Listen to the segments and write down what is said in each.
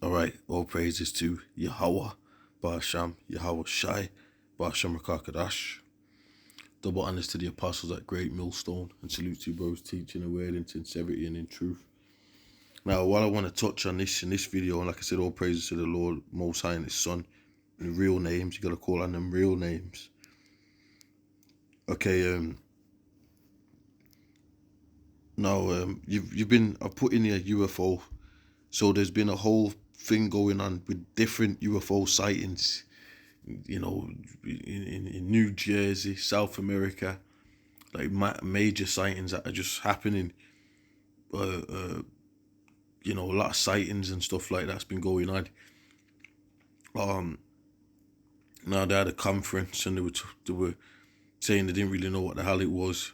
Alright, all praises to Yahweh, Ba'asham, Yahweh Shai, Ba'asham Rakakadash. Double honors to the apostles at Great Millstone, and salute to you bros teaching the word in sincerity and in truth. Now, while I want to touch on this in this video, and like I said, all praises to the Lord Most High and His Son, the real names, you got to call on them real names. Okay, I've put in here UFO. So there's been a whole thing going on with different UFO sightings, you know, in New Jersey, South America, like major sightings that are just happening. A lot of sightings and stuff like that's been going on. Now they had a conference and they were saying they didn't really know what the hell it was.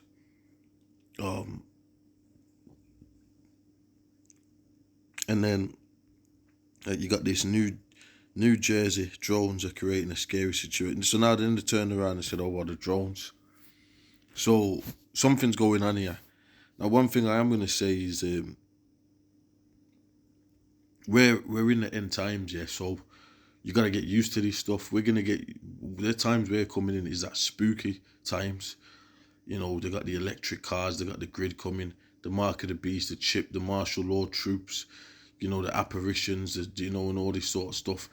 And then you got this New Jersey drones are creating a scary situation. So now then they turned around and said, "Oh, what the drones?" So something's going on here. Now, one thing I am going to say is we're in the end times, yeah. So you got to get used to this stuff. The times we're coming in is that spooky times. You know, they got the electric cars, they got the grid coming, the mark of the beast, the chip, the martial law troops, you know, the apparitions, and all this sort of stuff.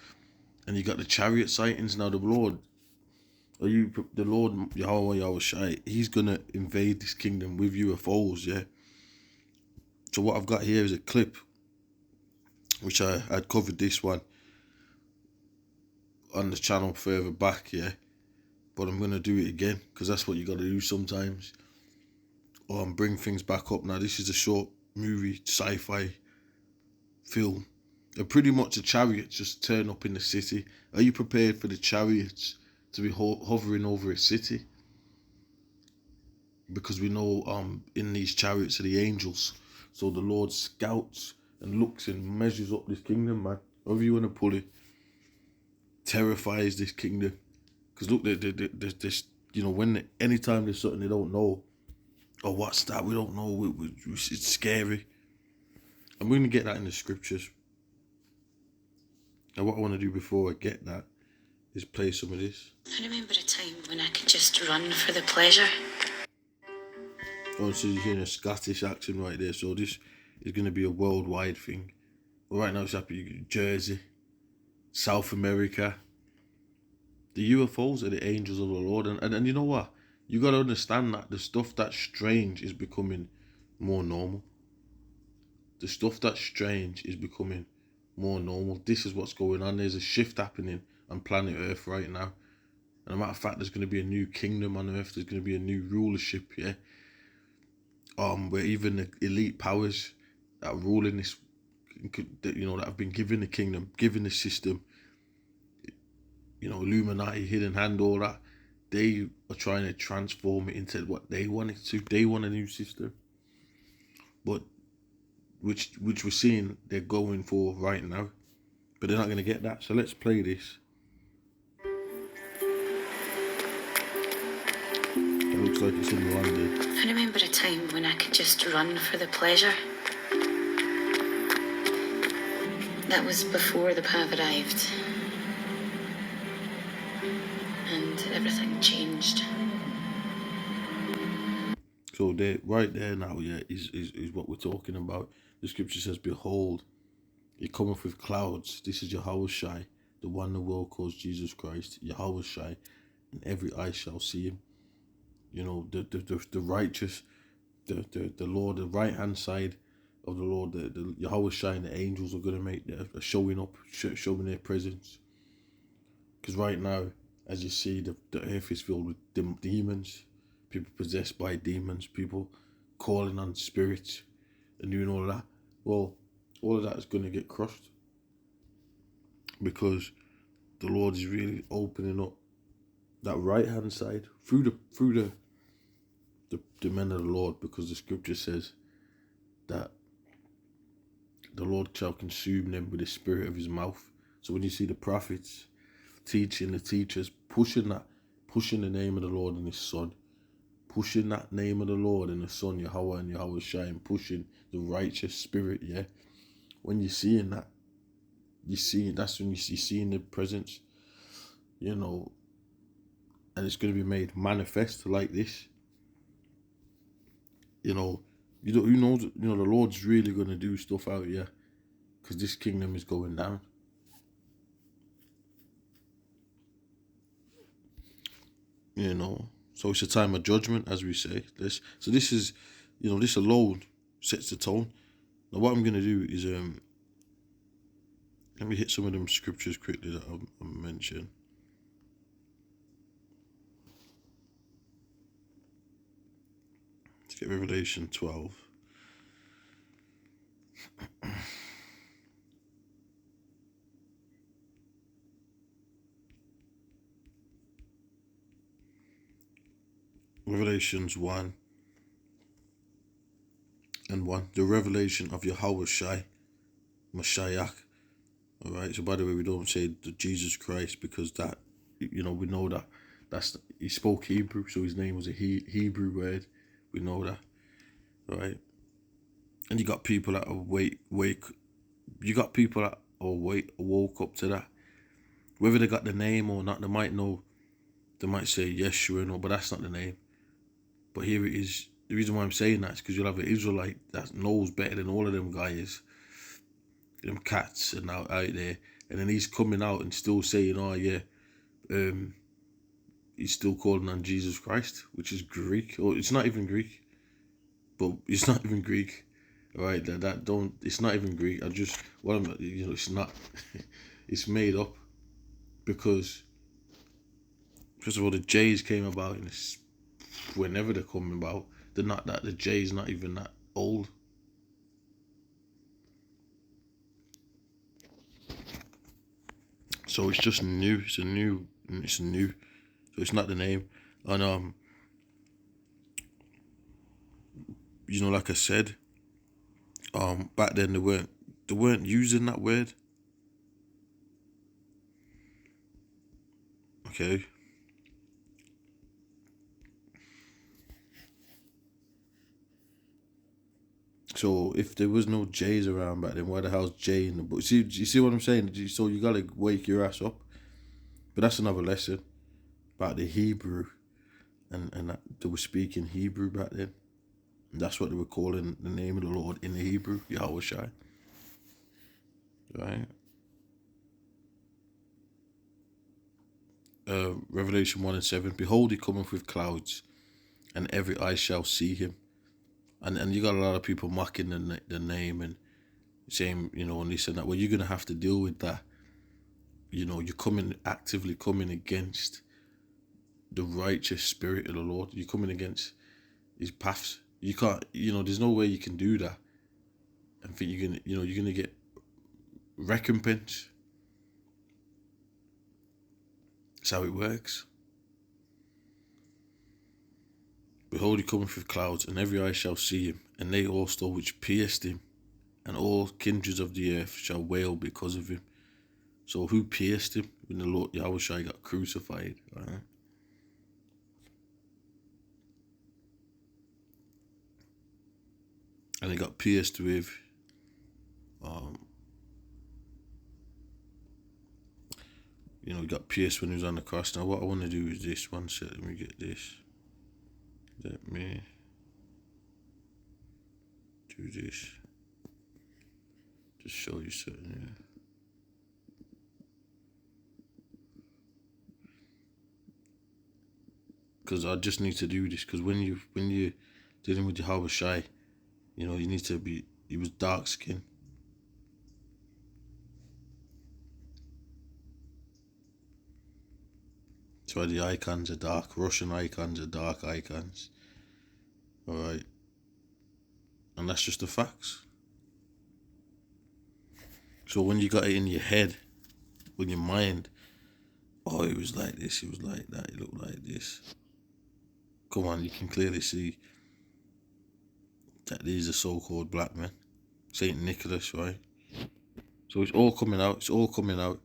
And you got the chariot sightings. Now the Lord Yahweh Shai, He's gonna invade this kingdom with UFOs, yeah. So what I've got here is a clip, which I'd covered this one on the channel further back, yeah. But I'm gonna do it again because that's what you gotta do sometimes. Bring things back up. Now this is a short movie, sci-fi film. And pretty much the chariots just turn up in the city. Are you prepared for the chariots to be hovering over a city? Because we know in these chariots are the angels. So the Lord scouts and looks and measures up this kingdom, man. However you want to pull it. Terrifies this kingdom. Because look, there's anytime there's something they don't know, or what's that, we don't know, it's scary. I'm going to get that in the scriptures. Now what I want to do before I get that is play some of this. I remember a time when I could just run for the pleasure. Oh, so you're hearing a Scottish accent right there. So this is going to be a worldwide thing. But right now it's happening Jersey, South America. The UFOs are the angels of the Lord. And you know what? You got to understand that the stuff that's strange is becoming more normal. The stuff that's strange is becoming more normal. This is what's going on. There's a shift happening on planet Earth right now. And a matter of fact, there's going to be a new kingdom on Earth. There's going to be a new rulership, yeah. Where even the elite powers that are ruling this, that have been given the kingdom, given the system, Illuminati, hidden hand, all that, they are trying to transform it into what they want it to. They want a new system, but which we're seeing they're going for right now, but they're not going to get that. So let's play this. It looks like it's in London. I remember a time when I could just run for the pleasure. That was before the Pav arrived. And everything changed. So right there now, yeah, is what we're talking about. The scripture says, "Behold, he cometh with clouds." This is Yahweh Shai, the one the world calls Jesus Christ, Yahweh Shai, and every eye shall see him. You know, the righteous, the Lord, the right hand side of the Lord, the Yahweh Shai and the angels are going to make showing up, showing their presence. Because right now, as you see, the earth is filled with demons, people possessed by demons, people calling on spirits and doing all of that. Well, all of that is going to get crushed because the Lord is really opening up that right hand side through the men of the Lord, because the scripture says that the Lord shall consume them with the spirit of his mouth. So when you see the prophets teaching, the teachers pushing the name of the Lord and his Son, pushing that name of the Lord and the Son, Yahweh and Yahweh Shai, and pushing the righteous spirit, yeah. When you're seeing that, that's when you're seeing the presence, you know, and it's going to be made manifest like this. You know, who knows? You know, the Lord's really going to do stuff out here because this kingdom is going down. You know, so it's a time of judgment, as we say. So this is, you know, this alone sets the tone. Now, what I'm going to do is let me hit some of them scriptures quickly that I mentioned. Let's get Revelation 12. Revelations 1 and 1. The revelation of Yahweh Shai, Mashiach. Alright, so by the way, we don't say the Jesus Christ because that, you know, we know that he spoke Hebrew, so his name was a Hebrew word. We know that, right? And you got people that are you got people that are woke up to that. Whether they got the name or not, they might know, they might say Yeshua, no, but that's not the name. But here it is. The reason why I'm saying that is because you'll have an Israelite that knows better than all of them guys, them cats and out there, and then he's coming out and still saying, oh yeah, he's still calling on Jesus Christ, which is Greek. Or it's not even Greek, but it's not even Greek. Right, that don't, it's not even Greek. It's not, it's made up because, first of all, the J's came about in this, whenever they're coming about. They're not that, the J's not even that old. So it's just new. It's new. So it's not the name. And you know, like I said, back then they weren't using that word. Okay. So if there was no J's around back then, why the hell's J in the book? See, you see what I'm saying? So you gotta wake your ass up. But that's another lesson about the Hebrew, and that they were speaking Hebrew back then. And that's what they were calling the name of the Lord in the Hebrew, Yahweh Shai. Right? Revelation 1 and 7. Behold, he cometh with clouds, and every eye shall see him. And you got a lot of people mocking the name and saying, you know, and this and that. Well, you're going to have to deal with that. You know, you're actively coming against the righteous spirit of the Lord. You're coming against his paths. You can't, you know, there's no way you can do that and think you're going to get recompense. That's how it works. Behold, he cometh with clouds, and every eye shall see him, and they also which pierced him, and all kindreds of the earth shall wail because of him. So who pierced him when the Lord Yahweh Shai got crucified? Right? And he got pierced with you know, he got pierced when he was on the cross. Now what I want to do is this. One sec, let me get this. Let me do this. Just show you something, yeah. Because I just need to do this. Because when you dealing with Yahweh Shai, you know, you need to be. He was dark skinned. That's why the icons are dark. Russian icons are dark icons. Alright. And that's just the facts. So when you got it in your head, in your mind, oh, it was like this, it was like that, it looked like this. Come on, you can clearly see that these are so-called black men. Saint Nicholas, right? So it's all coming out. It's all coming out.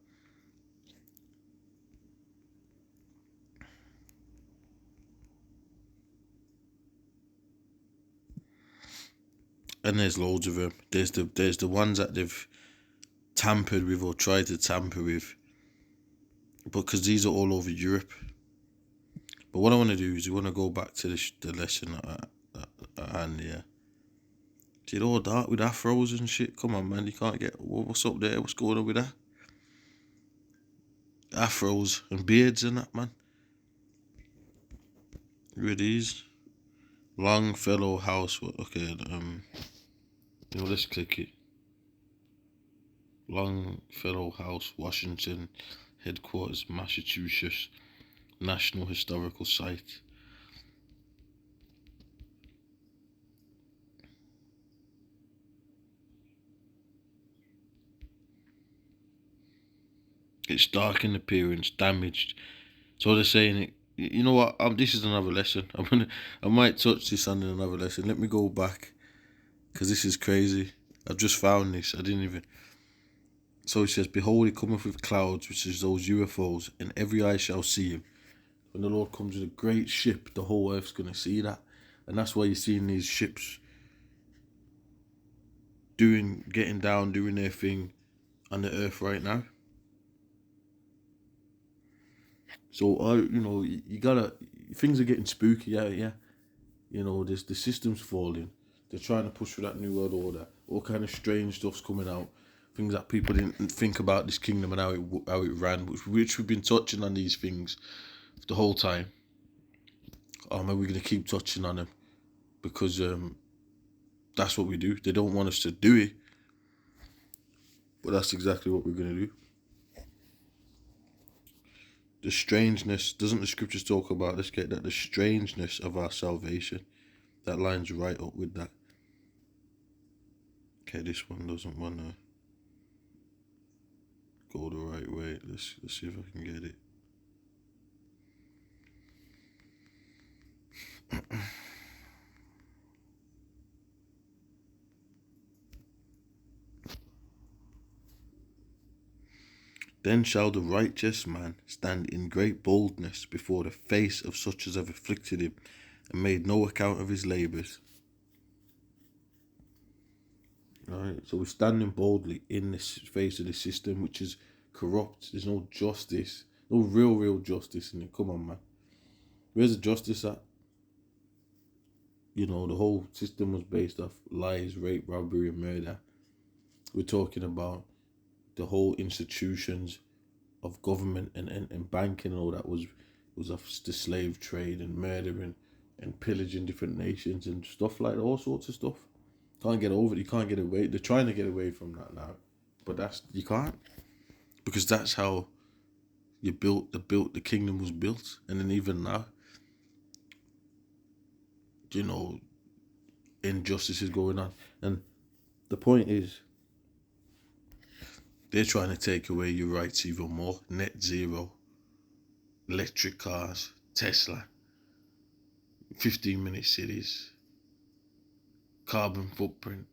And there's loads of them. There's the ones that they've tampered with or tried to tamper with, because these are all over Europe. But what I want to do is I want to go back to the lesson at hand here. See, it all dark with afros and shit. Come on, man, you can't get... What's up there? What's going on with that? Afros and beards and that, man. Here it is. Longfellow House. Okay, let's click it. Longfellow House, Washington, headquarters, Massachusetts, National Historical Site. It's dark in appearance, damaged. So they're saying it. You know what? This is another lesson. I might touch this on another lesson. Let me go back, because this is crazy. I've just found this. I didn't even. So it says, "Behold, he cometh with clouds, which is those UFOs, and every eye shall see him." When the Lord comes with a great ship, the whole earth's gonna see that, and that's why you're seeing these ships getting down, doing their thing on the earth right now. So you gotta. Things are getting spooky out here. The system's falling. They're trying to push for that new world order. All kind of strange stuff's coming out. Things that people didn't think about this kingdom and how it ran, which we've been touching on these things the whole time. And we're gonna keep touching on them because that's what we do. They don't want us to do it, but that's exactly what we're gonna do. The strangeness, doesn't the scriptures talk about, let's get that, the strangeness of our salvation? That lines right up with that. Okay, this one doesn't want to go the right way. Let's see if I can get it. Then shall the righteous man stand in great boldness before the face of such as have afflicted him, and made no account of his labours. Alright, so we're standing boldly in the face of the system, which is corrupt. There's no justice, no real justice in it. Come on, man. Where's the justice at? The whole system was based off lies, rape, robbery, and murder. We're talking about the whole institutions of government and banking and all that was off the slave trade and murdering and pillaging different nations and stuff like that, all sorts of stuff. Can't get over it. You can't get away. They're trying to get away from that now, but you can't, because that's how the kingdom was built. And then even now, injustice is going on, and the point is, they're trying to take away your rights even more. Net zero, electric cars, Tesla, 15-minute cities, carbon footprint,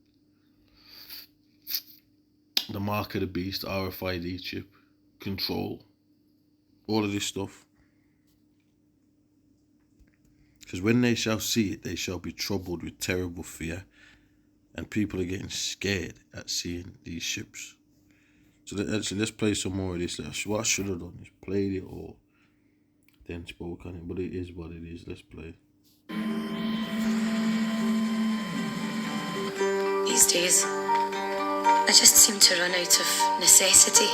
the mark of the beast, RFID chip, control, all of this stuff. Because when they shall see it, they shall be troubled with terrible fear, and people are getting scared at seeing these ships. So let's play some more of this. What I should have done is played it or then spoke on it, but it is what it is. Let's play. These days, I just seem to run out of necessity.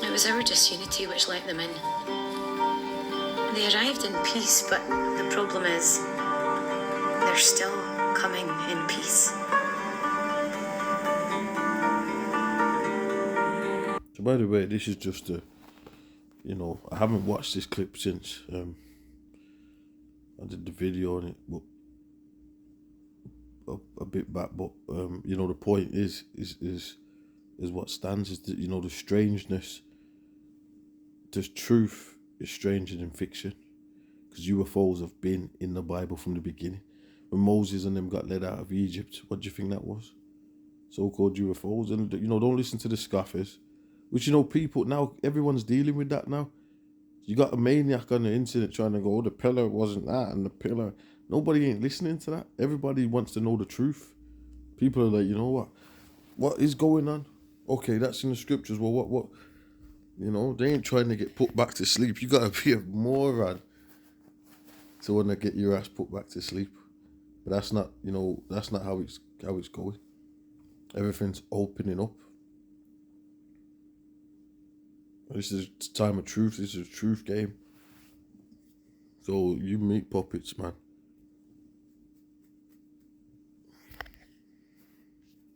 It was our disunity which let them in. They arrived in peace, but the problem is, they're still coming in peace. So by the way, this is just I haven't watched this clip since I did the video on it, but a bit back. But the point is what stands is that the strangeness. There's truth is stranger than fiction, because UFOs have been in the Bible from the beginning. When Moses and them got led out of Egypt, what do you think that was? So-called UFOs. And don't listen to the scoffers, which people now, everyone's dealing with that now. You got a maniac on the internet trying to go, the pillar wasn't that, and the pillar. Nobody ain't listening to that. Everybody wants to know the truth. People are like, you know what? What is going on? Okay, that's in the scriptures. Well, what? You know, they ain't trying to get put back to sleep. You gotta be a moron to want to get your ass put back to sleep. But that's not, that's not how it's going. Everything's opening up. This is time of truth. This is a truth game. So you meet puppets, man.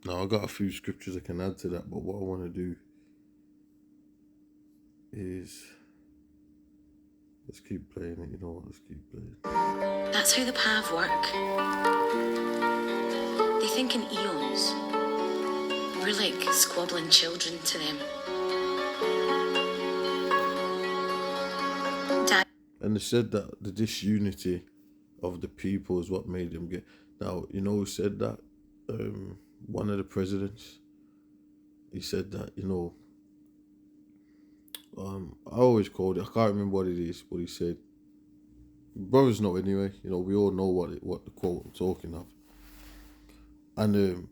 Now I got a few scriptures I can add to that, but what I want to do is let's keep playing it. You know what? Let's keep playing. That's how the Pav work. They think in eons. We're like squabbling children to them. And they said that the disunity of the people is what made them get. Now, you know who said that? One of the presidents. He said that, I always called it, I can't remember what it is, but he said, brothers know anyway, we all know what the quote I'm talking of. And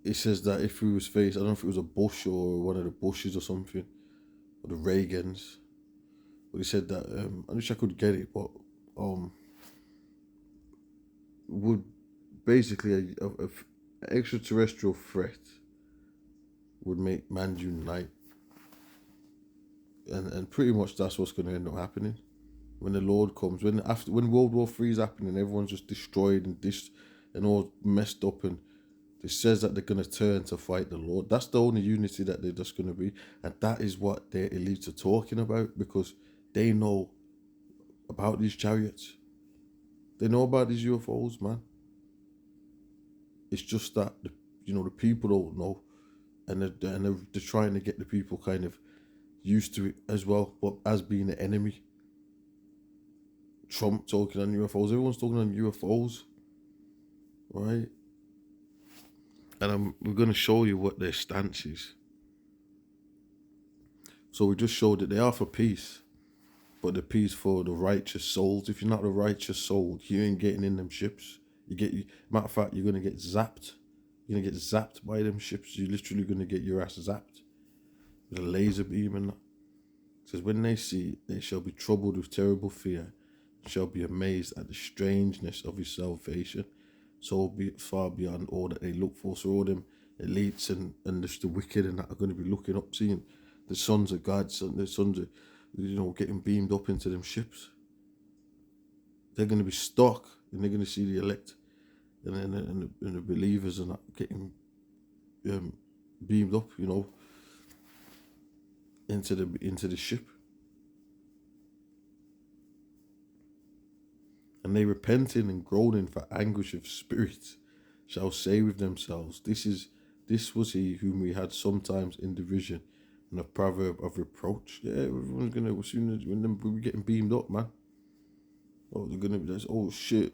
it says that if we was faced, I don't know if it was a Bush or one of the Bushes or something, or the Reagans, but he said that, I wish I could get it, but would basically a extraterrestrial threat would make man unite. And pretty much that's what's going to end up happening when the Lord comes. When World War III is happening, everyone's just destroyed and all messed up, and it says that they're going to turn to fight the Lord. That's the only unity that they're just going to be, and that is what their elites are talking about, because they know about these chariots. They know about these UFOs, man. It's just that the people don't know, and they're trying to get the people kind of used to it as well, but as being an enemy. Trump talking on UFOs, everyone's talking on UFOs, right? And we're going to show you what their stance is. So we just showed that they are for peace, but the peace for the righteous souls. If you're not a righteous soul, you ain't getting in them ships. Matter of fact, you're going to get zapped. You're going to get zapped by them ships. You're literally going to get your ass zapped with a laser beam and that. It says, when they see it, they shall be troubled with terrible fear, and shall be amazed at the strangeness of his salvation, so be far beyond all that they look for. So all them elites and just the wicked and that are going to be looking up, seeing the sons of God, the sons of, getting beamed up into them ships. They're going to be stuck, and they're going to see the elect and the believers and that getting beamed up, into the ship. And they repenting and groaning for anguish of spirit shall say with themselves, this was he whom we had sometimes in derision and a proverb of reproach. Yeah, everyone's gonna, as soon as when we're getting beamed up, man. Oh, they're gonna be, oh shit,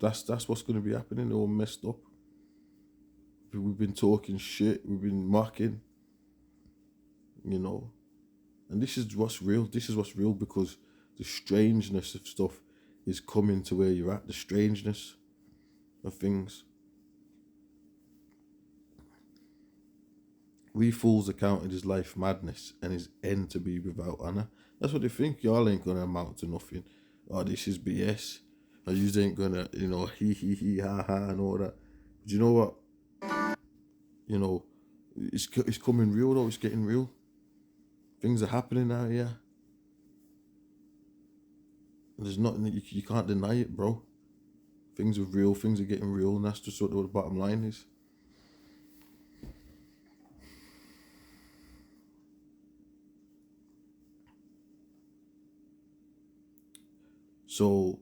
that's what's gonna be happening. They're all messed up. We've been talking shit, we've been mocking, and this is what's real. This is what's real, because the strangeness of stuff is coming to where you're at. The strangeness of things. We fools accounted his life madness and his end to be without honour. That's what they think. Y'all ain't gonna amount to nothing. Oh, this is BS. Or you ain't gonna, he, ha, ha, and all that. But you know what? It's coming real though. It's getting real. Things are happening out here. There's nothing that you can't deny it, bro. Things are real. Things are getting real, and that's just what the bottom line is. So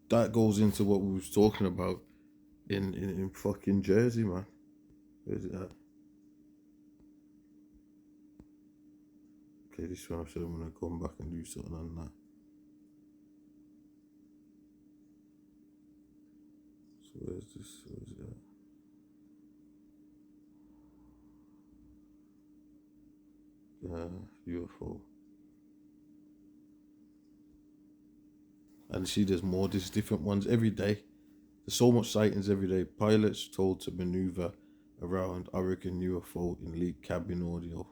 that goes into what we was talking about in fucking Jersey, man. Where's it at? Okay, this one I said I'm gonna come back and do something on that. So where's this? Where's it at? UFO. And see, there's more. There's different ones every day. There's so much sightings every day. Pilots told to maneuver around Oregon UFO in leaked cabin audio.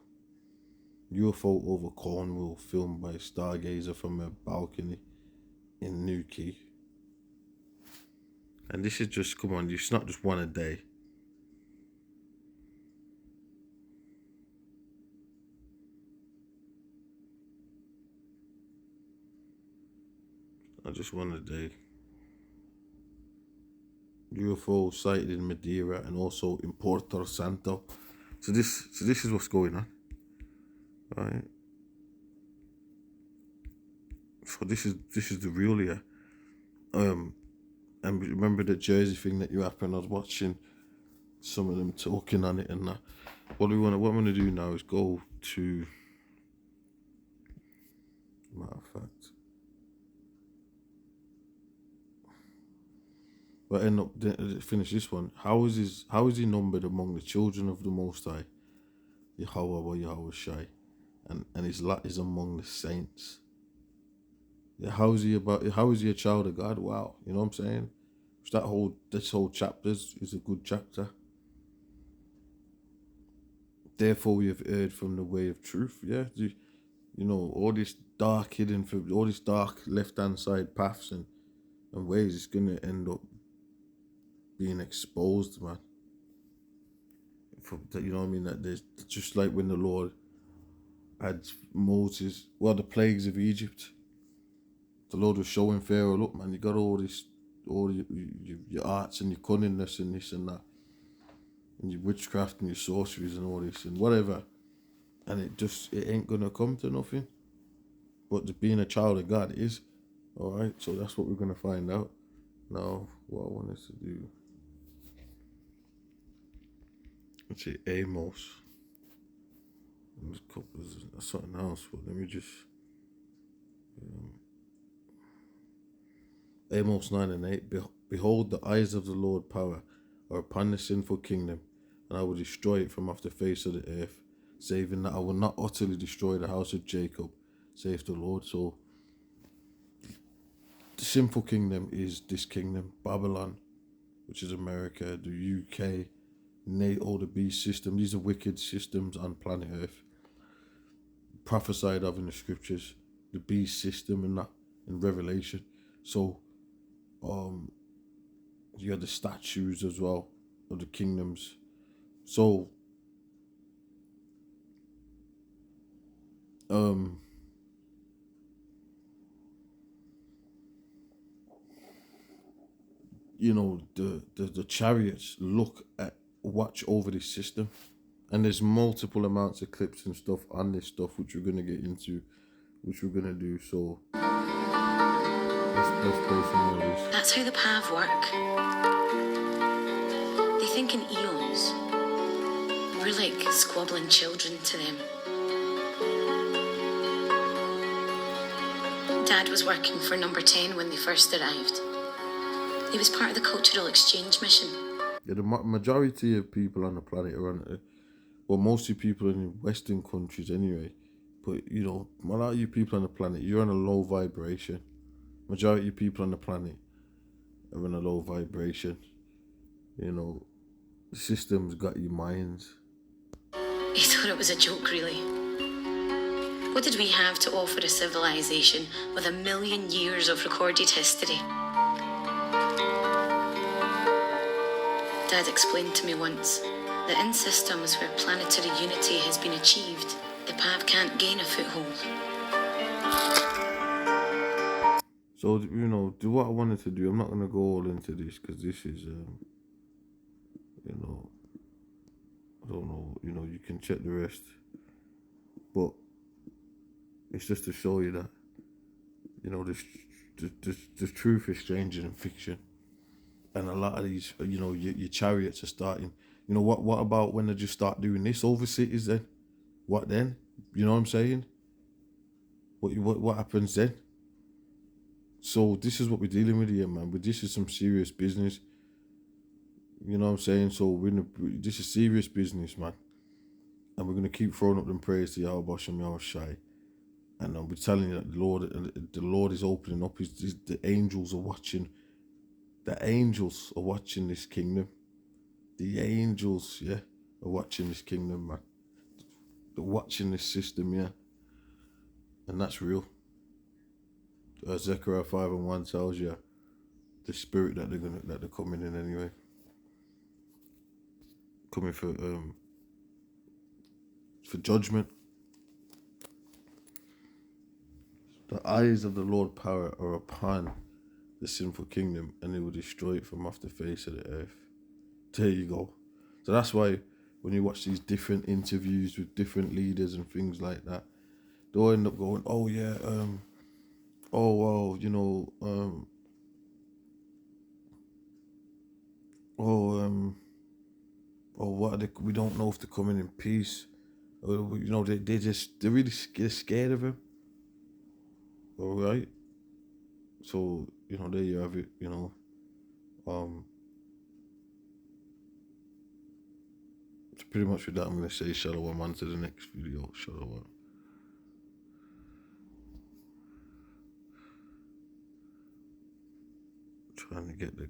UFO over Cornwall filmed by a stargazer from a balcony in Newquay. And this is just, come on, it's not just one a day. Not just one a day. UFO sighted in Madeira and also in Porto Santo. So this is what's going on. Right. So this is the real year. And remember the Jersey thing that you happened. I was watching some of them talking on it and that. What I'm gonna do now is go to, matter of fact, but end up finish this one. How is he numbered among the children of the Most High, Yahweh or Yahweh Shai, and his lot is among the saints. Yeah, how is he a child of God? Wow, you know what I'm saying? This whole chapter is a good chapter. Therefore, we have erred from the way of truth. Yeah, you know, all this dark hidden, all this dark left-hand side paths and ways, it's gonna end up being exposed, man. You know what I mean? That there's just like when the Lord had Moses, well, the plagues of Egypt. The Lord was showing Pharaoh, look, man, you got all your arts and your cunningness and this and that, and your witchcraft and your sorceries and all this and whatever, and it ain't gonna come to nothing. But being a child of God is, all right. So that's what we're gonna find out. Now, what I want us to do. Let's see, Amos. There's a couple of something else, but let me just. Amos 9 and 8. Behold, the eyes of the Lord power are upon the sinful kingdom, and I will destroy it from off the face of the earth, saving that I will not utterly destroy the house of Jacob, saith the Lord. So, the sinful kingdom is this kingdom, Babylon, which is America, the UK, NATO, the beast system. These are wicked systems on planet Earth, prophesied of in the scriptures, the beast system and that in Revelation. So, you have the statues as well of the kingdoms. So, you know, the chariots watch over this system, and there's multiple amounts of clips and stuff on this stuff which we're gonna get into, which we're gonna do. So let's play some more of this. That's how the Pav work. They think in eons. We're like squabbling children to them. Dad was working for number 10 when they first arrived. He was part of the cultural exchange mission. Yeah, the majority of people on the planet are on, well, mostly people in Western countries anyway. But, you know, a lot of you people on the planet, you're on a low vibration. Majority of people on the planet are on a low vibration. You know, the system's got your minds. He thought it was a joke, really. What did we have to offer a civilization with 1 million years of recorded history? Dad explained to me once that in systems where planetary unity has been achieved, the Pav can't gain a foothold. So, you know, do what I wanted to do. I'm not going to go all into this because this is, you know, I don't know, you know, you can check the rest. But it's just to show you that, you know, the truth is stranger than fiction. And a lot of these, you know, your chariots are starting. You know, what about when they just start doing this over cities then? What then? You know what I'm saying? What happens then? So this is what we're dealing with here, man. But this is some serious business. You know what I'm saying? So this is serious business, man. And we're gonna keep throwing up them prayers to Yahweh Bashem Yahweh Shai. And I'll be telling you that the Lord is opening up. The angels are watching The angels are watching this kingdom. The angels, yeah, are watching this kingdom, man. They're watching this system, yeah. And that's real. Zechariah 5:1 tells you the spirit that they're coming in anyway. Coming for judgment. The eyes of the Lord power are upon the sinful kingdom, and they will destroy it from off the face of the earth. There you go. So that's why when you watch these different interviews with different leaders and things like that, they'll end up going, oh yeah, oh well, you know, oh what are they, we don't know if they're coming in peace. You know, they're really scared of him. All right. So, you know, there you have it, you know. So pretty much with that, I'm going to say shalom on to the next video. Shalom. Trying to get the